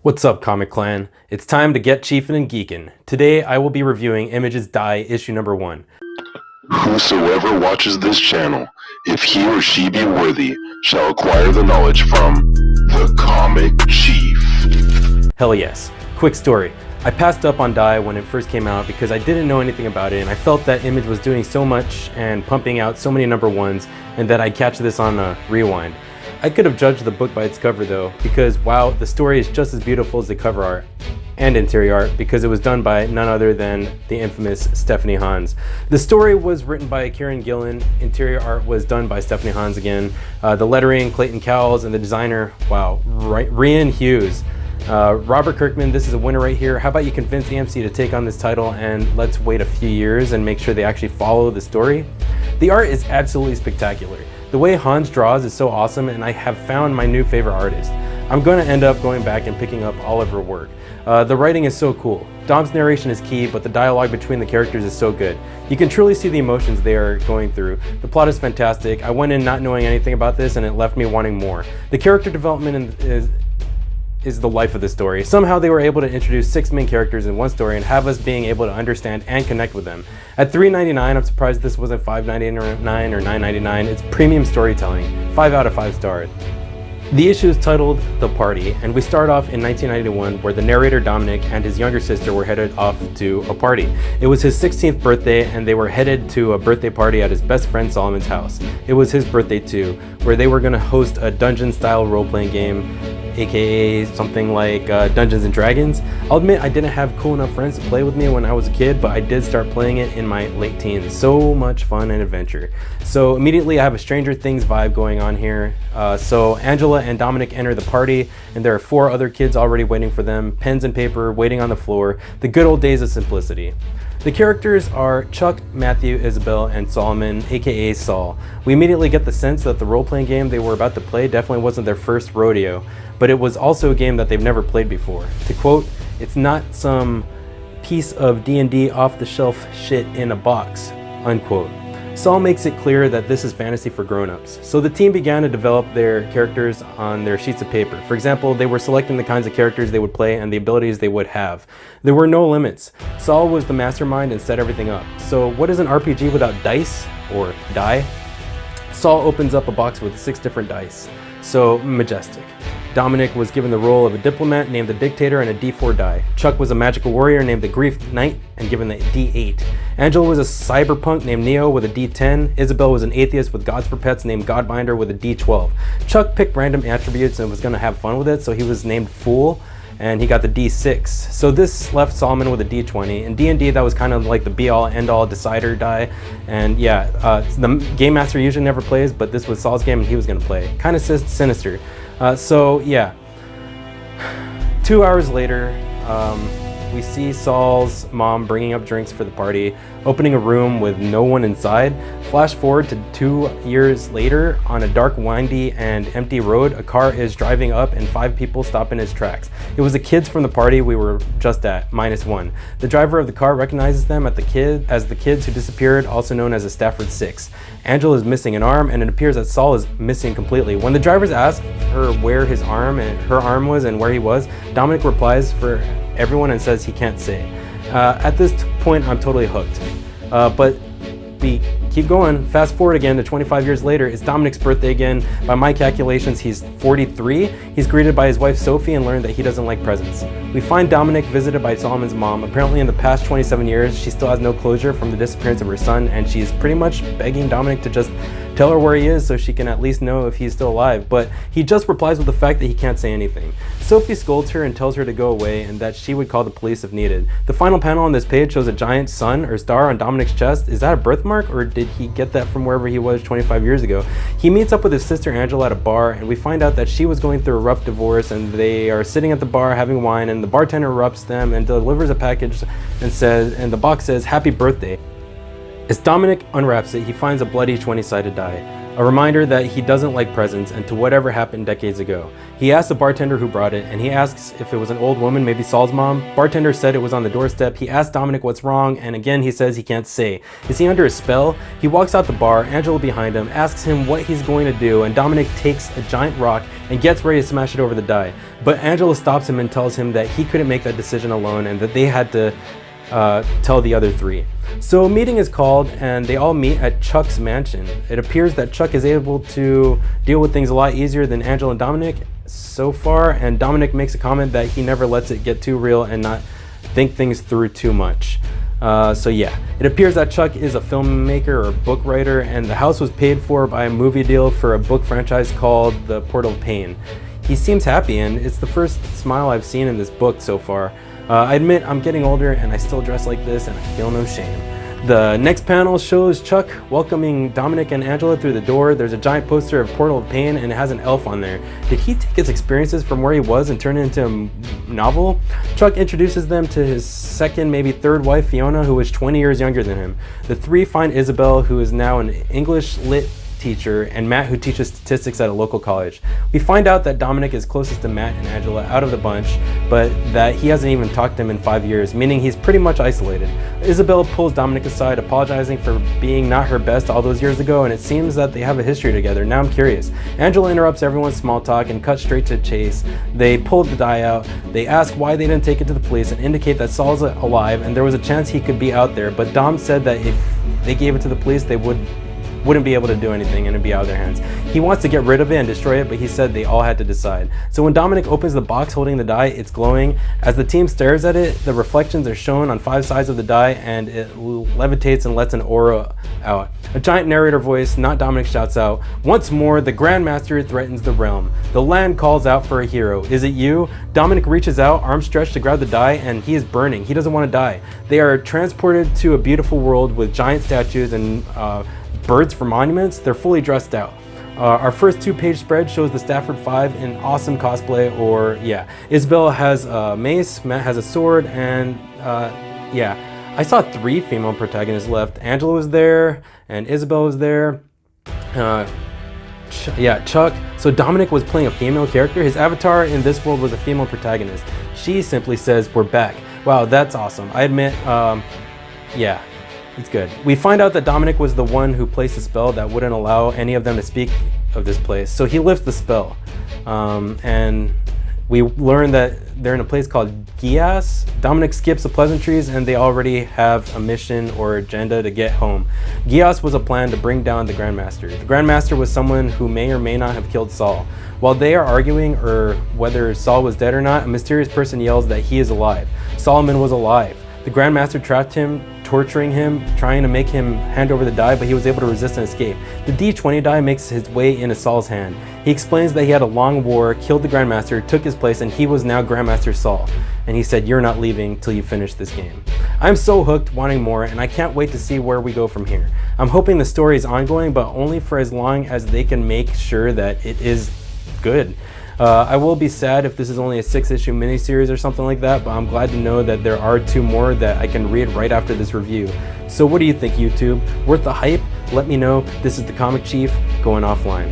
What's up, Comic Clan? It's time to get chiefin' and geekin'. Today I will be reviewing Image's Die issue number 1. Whosoever watches this channel, if he or she be worthy, shall acquire the knowledge from the Comic Chief. Hell yes. Quick story. I passed up on Die when it first came out because I didn't know anything about it, and I felt that Image was doing so much and pumping out so many number 1s, and that I'd catch this on a rewind. I could have judged the book by its cover though, because wow, the story is just as beautiful as the cover art and interior art, because it was done by none other than the infamous Stephanie Hans. The story was written by Kieran Gillen, interior art was done by Stephanie Hans again, the lettering, Clayton Cowles, and the designer, wow, Ryan Hughes. Robert Kirkman, this is a winner right here. How about you convince AMC to take on this title and let's wait a few years and make sure they actually follow the story? The art is absolutely spectacular. The way Hans draws is so awesome, and I have found my new favorite artist. I'm going to end up going back and picking up all of her work. The writing is so cool. Dom's narration is key, but the dialogue between the characters is so good. You can truly see the emotions they are going through. The plot is fantastic. I went in not knowing anything about this, and it left me wanting more. The character development is the life of the story. Somehow they were able to introduce 6 main characters in one story and have us being able to understand and connect with them. At $3.99, I'm surprised this wasn't $5.99 or $9.99. It's premium storytelling. 5 out of 5 stars. The issue is titled The Party, and we start off in 1991 where the narrator Dominic and his younger sister were headed off to a party. It was his 16th birthday and they were headed to a birthday party at his best friend Solomon's house. It was his birthday too, where they were going to host a dungeon style role-playing game, aka something like Dungeons and Dragons. I'll admit I didn't have cool enough friends to play with me when I was a kid, but I did start playing it in my late teens. So much fun and adventure. So immediately I have a Stranger Things vibe going on here. So Angela and Dominic enter the party, and there are 4 other kids already waiting for them, pens and paper waiting on the floor, the good old days of simplicity. The characters are Chuck, Matthew, Isabel, and Solomon, aka Saul. We immediately get the sense that the role-playing game they were about to play definitely wasn't their first rodeo, but it was also a game that they've never played before. To quote, "It's not some piece of D&D off-the-shelf shit in a box," unquote. Saul makes it clear that this is fantasy for grown-ups. So the team began to develop their characters on their sheets of paper. For example, they were selecting the kinds of characters they would play and the abilities they would have. There were no limits. Saul was the mastermind and set everything up. So what is an RPG without dice, or die? Saul opens up a box with 6 different dice. So majestic. Dominic was given the role of a diplomat named the Dictator and a D4 die. Chuck was a magical warrior named the Grief Knight and given the D8. Angela was a cyberpunk named Neo with a D10. Isabel was an atheist with gods for pets named Godbinder with a D12. Chuck picked random attributes and was going to have fun with it, so he was named Fool, and he got the D6. So this left Solomon with a D20. In D&D, that was kind of like the be-all, end-all decider die. And yeah, the Game Master usually never plays, but this was Saul's game and he was going to play. Kind of sinister. So yeah, 2 hours later, we see Saul's mom bringing up drinks for the party, opening a room with no one inside. Flash forward to 2 years later, on a dark, windy, and empty road, a car is driving up and 5 people stop in his tracks. It was the kids from the party we were just at, -1. The driver of the car recognizes them as the kids who disappeared, also known as the Stafford Six. Angela is missing an arm, and it appears that Saul is missing completely. When the drivers ask her where his arm and her arm was and where he was, Dominic replies for everyone and says he can't say. At this point, I'm totally hooked. But we keep going. Fast forward again to 25 years later. It's Dominic's birthday again. By my calculations, he's 43. He's greeted by his wife Sophie and learned that he doesn't like presents. We find Dominic visited by Solomon's mom. Apparently in the past 27 years, she still has no closure from the disappearance of her son, and she's pretty much begging Dominic to just tell her where he is so she can at least know if he's still alive, but he just replies with the fact that he can't say anything. Sophie scolds her and tells her to go away and that she would call the police if needed. The final panel on this page shows a giant sun or star on Dominic's chest. Is that a birthmark, or did he get that from wherever he was 25 years ago? He meets up with his sister Angela at a bar, and we find out that she was going through a rough divorce, and they are sitting at the bar having wine, and the bartender interrupts them and delivers a package and the box says, "Happy birthday." As Dominic unwraps it, he finds a bloody 20-sided die. a reminder that he doesn't like presents and to whatever happened decades ago. He asks the bartender who brought it, and he asks if it was an old woman, maybe Saul's mom. Bartender said it was on the doorstep. He asks Dominic what's wrong, and again he says he can't say. Is he under a spell? He walks out the bar, Angela behind him, asks him what he's going to do, and Dominic takes a giant rock and gets ready to smash it over the die. But Angela stops him and tells him that he couldn't make that decision alone and that they had to tell the other three. So a meeting is called and they all meet at Chuck's mansion. It appears that Chuck is able to deal with things a lot easier than Angela and Dominic so far, and Dominic makes a comment that he never lets it get too real and not think things through too much. So yeah, it appears that Chuck is a filmmaker or book writer, and the house was paid for by a movie deal for a book franchise called The Portal of Pain. He seems happy, and it's the first smile I've seen in this book so far. I admit I'm getting older and I still dress like this and I feel no shame. The next panel shows Chuck welcoming Dominic and Angela through the door. There's a giant poster of Portal of Pain and it has an elf on there. Did he take his experiences from where he was and turn it into a novel? Chuck introduces them to his second, maybe third wife, Fiona, who is 20 years younger than him. The three find Isabel, who is now an English lit teacher, and Matt, who teaches statistics at a local college. We find out that Dominic is closest to Matt and Angela out of the bunch, but that he hasn't even talked to them in 5 years, meaning he's pretty much isolated. Isabel pulls Dominic aside, apologizing for being not her best all those years ago, and it seems that they have a history together. Now I'm curious. Angela interrupts everyone's small talk and cuts straight to the chase. They pull the die out. They ask why they didn't take it to the police and indicate that Saul's alive and there was a chance he could be out there, but Dom said that if they gave it to the police, they wouldn't be able to do anything and it'd be out of their hands. He wants to get rid of it and destroy it, but he said they all had to decide. So when Dominic opens the box holding the die, it's glowing. As the team stares at it, the reflections are shown on 5 sides of the die and it levitates and lets an aura out. A giant narrator voice, not Dominic, shouts out, "Once more, the Grandmaster threatens the realm. The land calls out for a hero. Is it you?" Dominic reaches out, arms stretched to grab the die, and he is burning. He doesn't want to die. They are transported to a beautiful world with giant statues and birds for monuments. They're fully dressed out. Our first 2-page spread shows the Stafford 5 in awesome cosplay, or yeah. Isabel has a mace, Matt has a sword, and yeah. I saw 3 female protagonists left. Angela was there, and Isabel was there. Chuck. So Dominic was playing a female character. His avatar in this world was a female protagonist. She simply says, "We're back." Wow, that's awesome. I admit, yeah. It's good. We find out that Dominic was the one who placed a spell that wouldn't allow any of them to speak of this place. So he lifts the spell. And we learn that they're in a place called Gias. Dominic skips the pleasantries and they already have a mission or agenda to get home. Gias was a plan to bring down the Grandmaster. The Grandmaster was someone who may or may not have killed Saul. While they are arguing or whether Saul was dead or not, a mysterious person yells that he is alive. Solomon was alive. The Grandmaster trapped him, torturing him, trying to make him hand over the die, but he was able to resist and escape. The D20 die makes his way into Saul's hand. He explains that he had a long war, killed the Grandmaster, took his place, and he was now Grandmaster Saul. And he said, "You're not leaving till you finish this game." I'm so hooked, wanting more, and I can't wait to see where we go from here. I'm hoping the story is ongoing, but only for as long as they can make sure that it is good. I will be sad if this is only a 6-issue miniseries or something like that, but I'm glad to know that there are 2 more that I can read right after this review. So what do you think, YouTube? Worth the hype? Let me know. This is the Comic Chief, going offline.